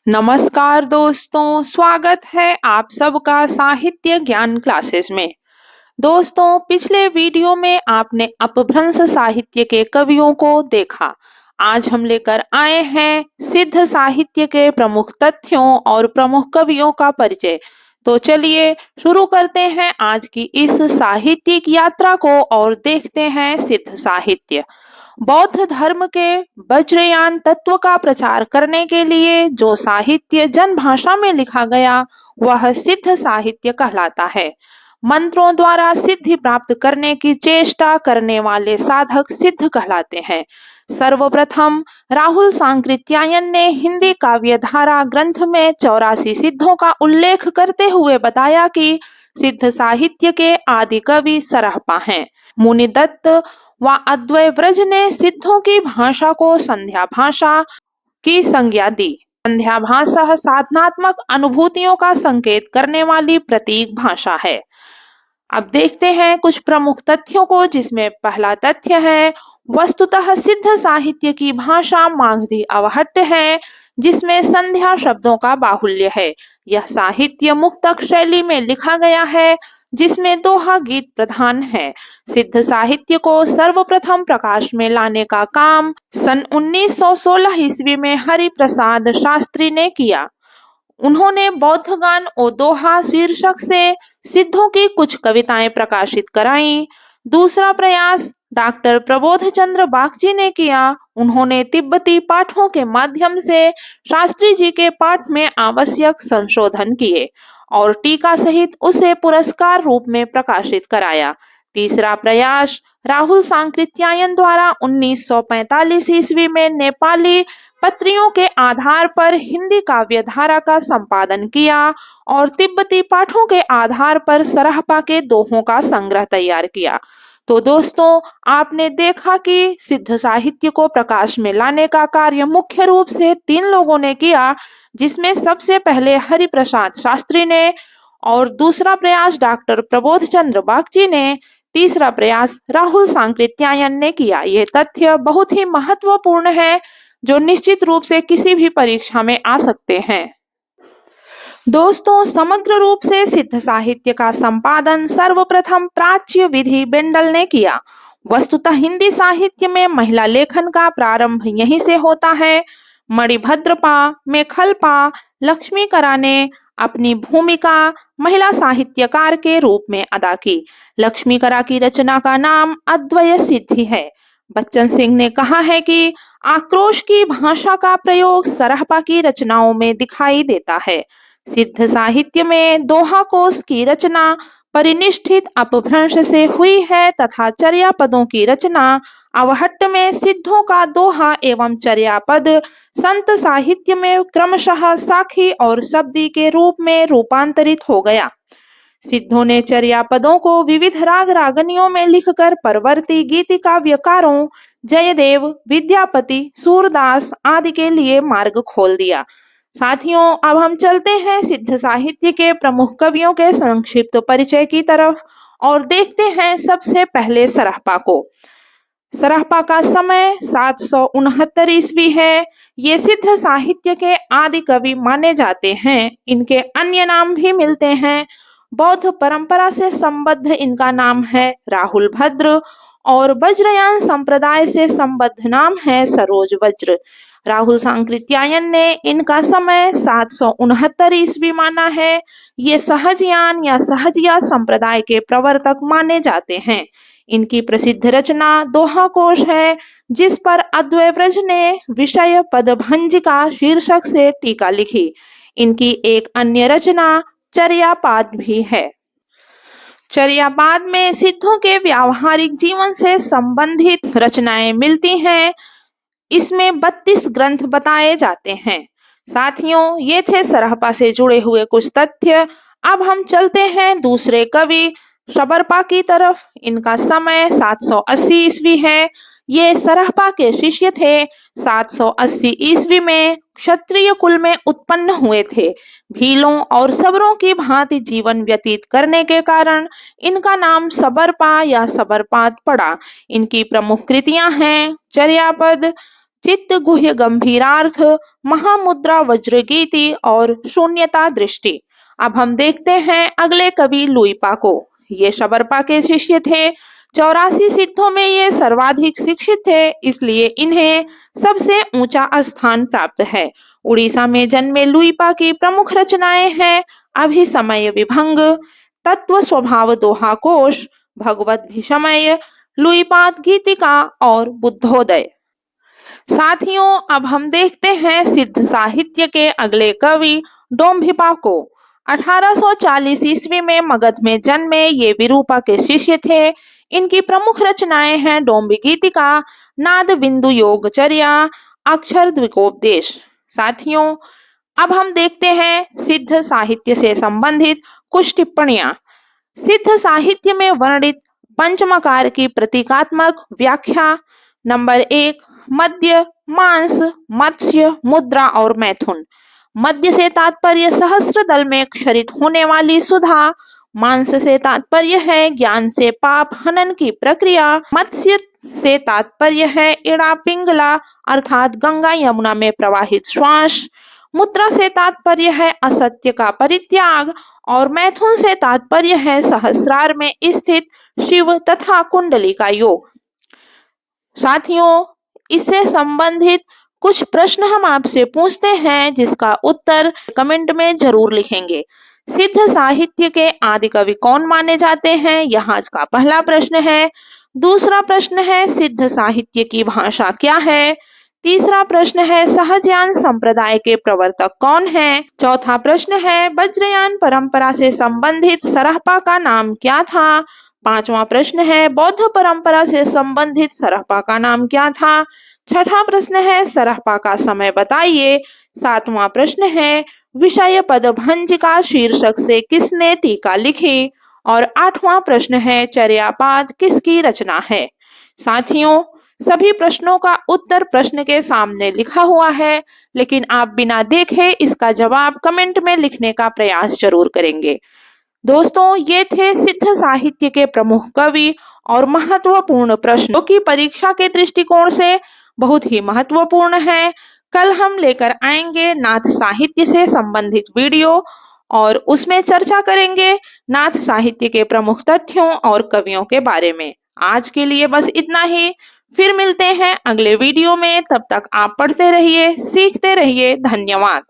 नमस्कार दोस्तों, स्वागत है आप सबका साहित्य ज्ञान क्लासेस में। दोस्तों, पिछले वीडियो में आपने अपभ्रंश साहित्य के कवियों को देखा। आज हम लेकर आए हैं सिद्ध साहित्य के प्रमुख तथ्यों और प्रमुख कवियों का परिचय। तो चलिए शुरू करते हैं आज की इस साहित्यिक यात्रा को और देखते हैं सिद्ध साहित्य। बौद्ध धर्म के वज्रयान तत्व का प्रचार करने के लिए जो साहित्य जनभाषा में लिखा गया वह सिद्ध साहित्य कहलाता है। मंत्रों द्वारा सिद्धि प्राप्त करने की चेष्टा करने वाले साधक सिद्ध कहलाते हैं। सर्वप्रथम राहुल सांकृत्यायन ने हिंदी काव्यधारा ग्रंथ में 84 सिद्धों का उल्लेख करते हुए बताया कि सिद्ध साहित्य के आदि कवि सरहपा हैं। मुनिदत्त व अद्वै व्रज ने सिद्धों की भाषा को संध्या भाषा की संज्ञा दी। संध्या भाषा साधनात्मक अनुभूतियों का संकेत करने वाली प्रतीक भाषा है। अब देखते हैं कुछ प्रमुख तथ्यों को, जिसमें पहला तथ्य है वस्तुतः सिद्ध साहित्य की भाषा मागधी अवहट्ट है, जिसमें संध्या शब्दों का बाहुल्य है। यह साहित्य मुक्तक शैली में लिखा गया है, जिसमें दोहा गीत प्रधान है। सिद्ध साहित्य को सर्वप्रथम प्रकाश में लाने का काम सन 1916 ईस्वी में हरिप्रसाद शास्त्री ने किया। उन्होंने बौद्ध गान और दोहा शीर्षक से सिद्धों की कुछ कविताएं प्रकाशित कराईं। दूसरा प्रयास डॉक्टर प्रबोध चंद्र बागची ने किया। उन्होंने तिब्बती पाठों के माध्यम से शास्त्री जी के पाठ में आवश्यक संशोधन किए और टीका सहित उसे पुरस्कार रूप में प्रकाशित कराया। तीसरा प्रयास राहुल सांकृत्यायन द्वारा 1945 ईस्वी में नेपाली पत्रियों के आधार पर हिंदी काव्यधारा का संपादन किया और तिब्बती पाठों के आधार पर सरहपा के दोहों का संग्रह तैयार किया। तो दोस्तों, आपने देखा कि सिद्ध साहित्य को प्रकाश में लाने का कार्य मुख्य रूप से 3 लोगों ने किया, जिसमें सबसे पहले हरिप्रसाद शास्त्री ने और दूसरा प्रयास डॉक्टर प्रबोध चंद्र बागची ने, तीसरा प्रयास राहुल सांकृत्यायन ने किया। यह तथ्य बहुत ही महत्वपूर्ण है, जो निश्चित रूप से किसी भी परीक्षा में आ सकते हैं। दोस्तों, समग्र रूप से सिद्ध साहित्य का संपादन सर्वप्रथम प्राच्य विधि बेंडल ने किया। वस्तुतः हिंदी साहित्य में महिला लेखन का प्रारंभ यहीं से होता है। मणिभद्रपा में खलपा लक्ष्मीकरा ने अपनी भूमिका महिला साहित्यकार के रूप में अदा की। लक्ष्मीकरा की रचना का नाम अद्वय सिद्धि है। बच्चन सिंह ने कहा है कि आक्रोश की भाषा का प्रयोग सरहपा की रचनाओं में दिखाई देता है। सिद्ध साहित्य में दोहा कोश की रचना परिनिष्ठित अपभ्रंश से हुई है तथा चर्यापदों की रचना अवहट्ट में सिद्धों का दोहा एवं चर्यापद संत साहित्य में क्रमशः साखी और शब्दी के रूप में रूपांतरित हो गया। सिद्धों ने चर्यापदों को विविध राग रागनियों में लिखकर परवर्ती गीति काव्यकारों जयदेव, विद्यापति, सूरदास आदि के लिए मार्ग खोल दिया। साथियों, अब हम चलते हैं सिद्ध साहित्य के प्रमुख कवियों के संक्षिप्त परिचय की तरफ और देखते हैं सबसे पहले सरहपा को। सरहपा का समय 769 ईस्वी है। ये सिद्ध साहित्य के आदि कवि माने जाते हैं। इनके अन्य नाम भी मिलते हैं। बौद्ध परंपरा से संबद्ध इनका नाम है राहुल भद्र और वज्रयान संप्रदाय से संबद्ध नाम है सरोज वज्र। राहुल सांकृत्यायन ने इनका समय 769 ईस्वी माना है। ये सहजयान या सहजिया संप्रदाय के प्रवर्तक माने जाते हैं। इनकी प्रसिद्ध रचना दोहा कोश है, जिस पर अद्वै व्रज ने विषय पदभंजिका शीर्षक से टीका लिखी। इनकी एक अन्य रचना चर्यापाद भी है। चर्यापाद में सिद्धों के व्यावहारिक जीवन से संबंधित रचनाएं मिलती हैं। इसमें 32 ग्रंथ बताए जाते हैं। साथियों, ये थे सरहपा से जुड़े हुए कुछ तथ्य। अब हम चलते हैं दूसरे कवि शबरपा की तरफ। इनका समय 780 ईस्वी है। ये सरहपा के शिष्य थे। 780 ईस्वी में क्षत्रिय कुल में उत्पन्न हुए थे। भीलों और सबरों की भांति जीवन व्यतीत करने के कारण इनका नाम सबरपा या सबरपात पड़ा। इनकी प्रमुख कृतियां हैं चर्यापद, चित्त गुह्य गंभीरार्थ, महामुद्रा वज्रगीति और शून्यता दृष्टि। अब हम देखते हैं अगले कवि लुइपा को। ये शबर्पा के शिष्य थे। 84 सिद्धों में ये सर्वाधिक शिक्षित थे, इसलिए इन्हें सबसे ऊंचा स्थान प्राप्त है। उड़ीसा में जन्मे लुइपा की प्रमुख रचनाएं हैं अभिसमय विभंग, तत्व स्वभाव दोहा कोश, भगवत विषमय, लुइपाद गीतिका और बुद्धोदय। साथियों, अब हम देखते हैं सिद्ध साहित्य के अगले कवि डोम्भिपा को। 1840 ईस्वी में मगध में जन्मे ये विरूपा के शिष्य थे। इनकी प्रमुख रचनाएं हैं डोम्बी गीतिका, नाद बिंदु योगचर्या, अक्षर द्विकोपदेश। साथियों, अब हम देखते हैं सिद्ध साहित्य से संबंधित कुछ टिप्पणियां। सिद्ध साहित्य में वर्णित पंचमकार की प्रतीकात्मक व्याख्या। नंबर 1, मध्य, मांस, मत्स्य, मुद्रा और मैथुन। मध्य से तात्पर्य सहस्त्र दल में क्षरित होने वाली सुधा। मांस से तात्पर्य है ज्ञान से पाप हनन की प्रक्रिया। मत्स्य से तात्पर्य है इड़ा पिंगला अर्थात गंगा यमुना में प्रवाहित श्वास। मुद्रा से तात्पर्य है असत्य का परित्याग और मैथुन से तात्पर्य है सहस्रार में स्थित शिव तथा कुंडली का योग। साथियों, इससे संबंधित कुछ प्रश्न हम आपसे पूछते हैं जिसका उत्तर कमेंट में जरूर लिखेंगे। सिद्ध साहित्य के आदि कवि कौन माने जाते हैं? यह आज का पहला प्रश्न है। दूसरा प्रश्न है सिद्ध साहित्य की भाषा क्या है? तीसरा प्रश्न है सहजयान संप्रदाय के प्रवर्तक कौन हैं? चौथा प्रश्न है वज्रयान परंपरा से संबंधित सरहपा का नाम क्या था? पांचवा प्रश्न है बौद्ध परंपरा से संबंधित सरहपा का नाम क्या था? छठा प्रश्न है सरहपा का समय बताइए। सातवां प्रश्न है विषय पदभंजिका शीर्षक से किसने टीका लिखी? और आठवां प्रश्न है चर्यापाद किसकी रचना है? साथियों, सभी प्रश्नों का उत्तर प्रश्न के सामने लिखा हुआ है, लेकिन आप बिना देखे इसका जवाब कमेंट में लिखने का प्रयास जरूर करेंगे। दोस्तों, ये थे सिद्ध साहित्य के प्रमुख कवि और महत्वपूर्ण प्रश्न जो कि परीक्षा के दृष्टिकोण से बहुत ही महत्वपूर्ण है। कल हम लेकर आएंगे नाथ साहित्य से संबंधित वीडियो और उसमें चर्चा करेंगे नाथ साहित्य के प्रमुख तथ्यों और कवियों के बारे में। आज के लिए बस इतना ही। फिर मिलते हैं अगले वीडियो में। तब तक आप पढ़ते रहिए, सीखते रहिए। धन्यवाद।